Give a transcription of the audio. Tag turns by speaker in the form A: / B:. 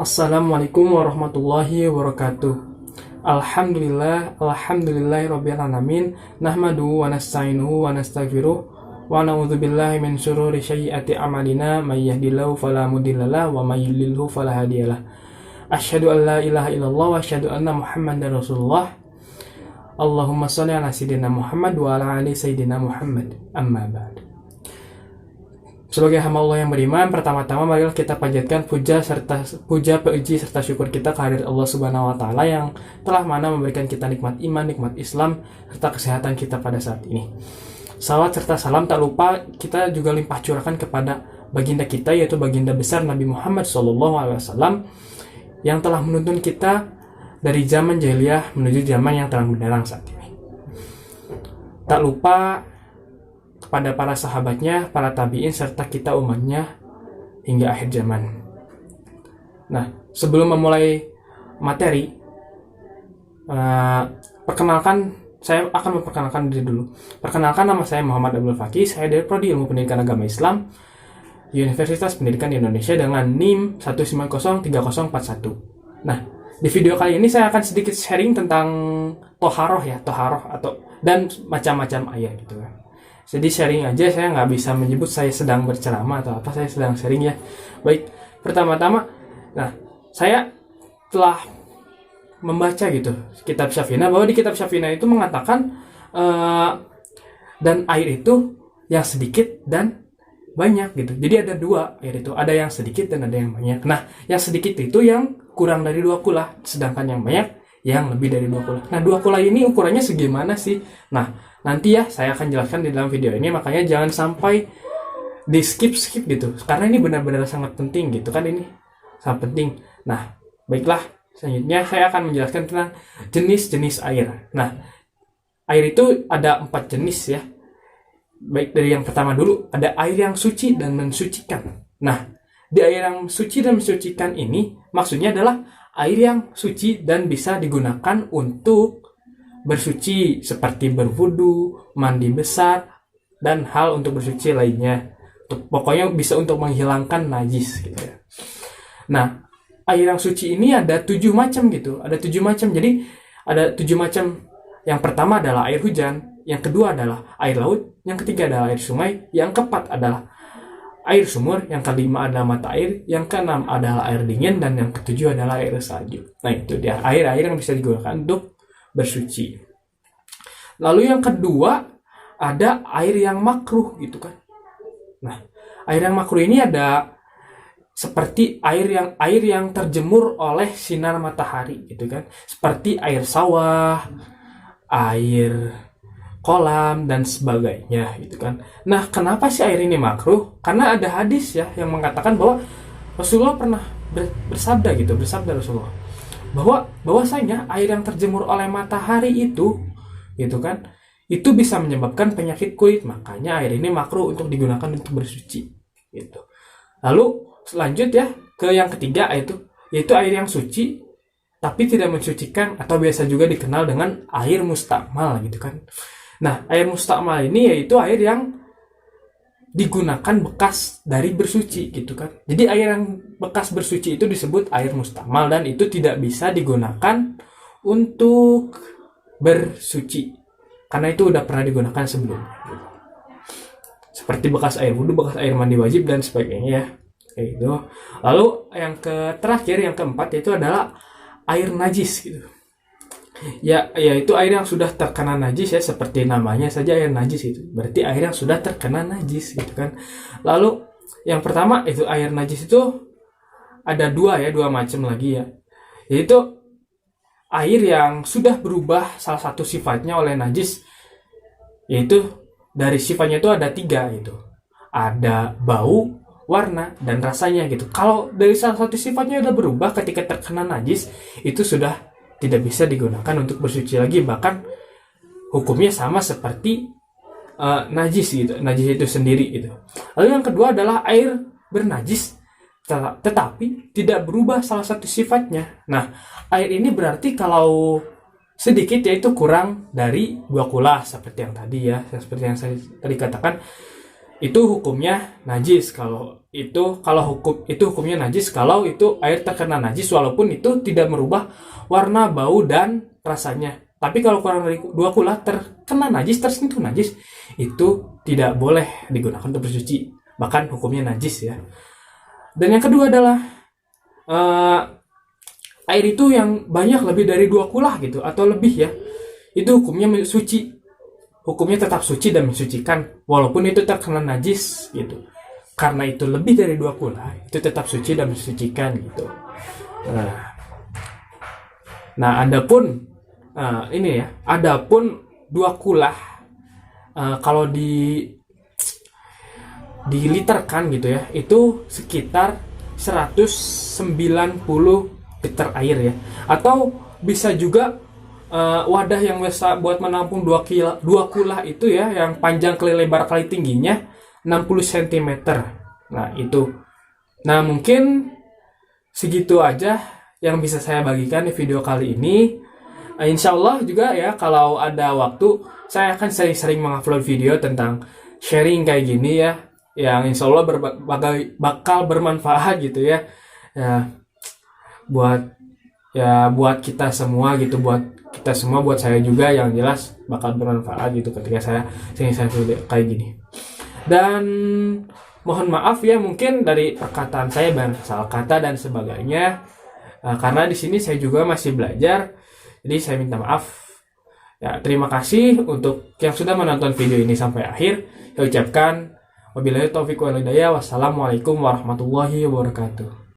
A: Assalamualaikum warahmatullahi wabarakatuh. Alhamdulillahirabbil alamin. Nahmaduhu wa nasta'inuhu wa nastaghfiruh wa na'udzubillahi min syururi sayyiati a'malina may yahdihillahu fala mudhillalah wa may yudlilhu fala hadiyalah. Asyhadu an la ilaha illallah wa asyhadu anna Muhammadar Rasulullah. Allahumma shalli ala sayyidina Muhammad wa ala ali sayyidina Muhammad. Amma ba'd. Sebagai hamba Allah yang beriman, pertama-tama marilah kita panjatkan puja, puji serta syukur kita kehadirat Allah Subhanahu wa taala yang telah mana memberikan kita nikmat iman, nikmat Islam serta kesehatan kita pada saat ini. Salawat serta salam tak lupa kita juga limpah curahkan kepada baginda kita, yaitu baginda besar Nabi Muhammad SAW yang telah menuntun kita dari zaman jahiliyah menuju zaman yang terang benderang saat ini. Tak lupa kepada para sahabatnya, para tabi'in, serta kita umatnya hingga akhir zaman. Nah, sebelum memulai materi, saya akan memperkenalkan diri dulu. Perkenalkan, nama saya Muhammad Abdul Fakih, saya dari Prodi Ilmu Pendidikan Agama Islam, Universitas Pendidikan Indonesia dengan NIM 1903041. Nah, di video kali ini saya akan sedikit sharing tentang toharoh dan macam-macam air gitu kan. Jadi sharing aja, saya nggak bisa menyebut saya sedang berceramah atau apa, saya sedang sharing ya. Baik, pertama-tama, nah saya telah membaca gitu kitab Syafina, bahwa di kitab Syafina itu mengatakan dan air itu yang sedikit dan banyak gitu. Jadi ada dua air itu, ada yang sedikit dan ada yang banyak. Nah, yang sedikit itu yang kurang dari 2 kula, sedangkan yang banyak yang lebih dari 2 kula. Nah, 2 kula ini ukurannya segimana sih? Nah, nanti ya saya akan jelaskan di dalam video ini, makanya jangan sampai di skip gitu, karena ini benar-benar sangat penting gitu kan, ini sangat penting. Nah, baiklah, selanjutnya saya akan menjelaskan tentang jenis-jenis air. Nah, air itu ada 4 jenis ya. Baik, dari yang pertama dulu, ada air yang suci dan mensucikan. Nah, di air yang suci dan mensucikan ini maksudnya adalah air yang suci dan bisa digunakan untuk bersuci, seperti berwudu, mandi besar, dan hal untuk bersuci lainnya. Pokoknya bisa untuk menghilangkan najis gitu ya. Nah, air yang suci ini ada 7 macam gitu. Ada 7 macam. Jadi ada 7 macam. Yang pertama adalah air hujan, yang kedua adalah air laut, yang ketiga adalah air sungai, yang keempat adalah air sumur, yang kelima adalah mata air, yang keenam adalah air dingin, dan yang ketujuh adalah air salju. Nah, itu dia air-air yang bisa digunakan untuk bersuci. Lalu yang kedua ada air yang makruh gitu kan. Nah, air yang makruh ini ada seperti air yang terjemur oleh sinar matahari gitu kan, seperti air sawah, air kolam dan sebagainya gitu kan. Nah, kenapa sih air ini makruh? Karena ada hadis ya yang mengatakan bahwa Rasulullah pernah bersabda Rasulullah bahwasanya air yang terjemur oleh matahari itu gitu kan, itu bisa menyebabkan penyakit kulit, makanya air ini makruh untuk digunakan untuk bersuci gitu. Lalu lanjut ya ke yang ketiga, yaitu air yang suci tapi tidak mensucikan, atau biasa juga dikenal dengan air mustakmal gitu kan. Nah, air mustakmal ini yaitu air yang digunakan bekas dari bersuci gitu kan. Jadi air yang bekas bersuci itu disebut air mustakmal, dan itu tidak bisa digunakan untuk bersuci karena itu udah pernah digunakan sebelumnya gitu. Seperti bekas air wudhu, bekas air mandi wajib dan sebagainya ya. Kayak gitu. Lalu yang terakhir, yang keempat, itu adalah air najis gitu. Ya, yaitu air yang sudah terkena najis ya, seperti namanya saja air najis itu. Berarti air yang sudah terkena najis gitu kan. Lalu yang pertama itu air najis itu ada dua macam lagi ya. Yaitu air yang sudah berubah salah satu sifatnya oleh najis. Yaitu dari sifatnya itu ada 3 itu. Ada bau, warna, dan rasanya gitu. Kalau dari salah satu sifatnya sudah berubah ketika terkena najis, itu sudah tidak bisa digunakan untuk bersuci lagi, bahkan hukumnya sama seperti najis gitu, najis itu sendiri gitu. Lalu yang kedua adalah air bernajis tetapi tidak berubah salah satu sifatnya. Nah, air ini berarti kalau sedikit yaitu kurang dari 2 kula, seperti yang tadi ya, seperti yang saya tadi katakan, itu hukumnya najis. Kalau hukum itu hukumnya najis kalau itu air terkena najis walaupun itu tidak merubah warna, bau dan rasanya. Tapi kalau kurang dari 2 kula terkena najis, tersentuh najis, itu tidak boleh digunakan untuk bersuci, bahkan hukumnya najis ya. Dan yang kedua adalah air itu yang banyak lebih dari 2 kula gitu atau lebih ya, itu hukumnya suci, hukumnya tetap suci dan mensucikan walaupun itu terkena najis gitu. Karena itu lebih dari 2 kula, itu tetap suci dan mensucikan gitu. Nah, adapun ini ya, adapun 2 kula kalau diliterkan gitu ya, itu sekitar 190 liter air ya. Atau bisa juga wadah yang biasa buat menampung 2 kula itu ya, yang panjang kali lebar kali tingginya 60 cm. Nah, itu. Nah, mungkin segitu aja yang bisa saya bagikan di video kali ini. Insya Allah juga ya, kalau ada waktu saya akan sering-sering mengupload video tentang sharing kayak gini ya, yang insya Allah bakal bermanfaat gitu ya. Ya, buat kita semua gitu, buat saya juga, yang jelas bakal bermanfaat gitu ketika saya sering video kayak gini. Dan mohon maaf ya mungkin dari perkataan saya banyak salah kata dan sebagainya, karena di sini saya juga masih belajar, jadi saya minta maaf ya. Terima kasih untuk yang sudah menonton video ini sampai akhir. Saya ucapkan wabillahi taufiq wal hidayah. Wassalamualaikum warahmatullahi wabarakatuh.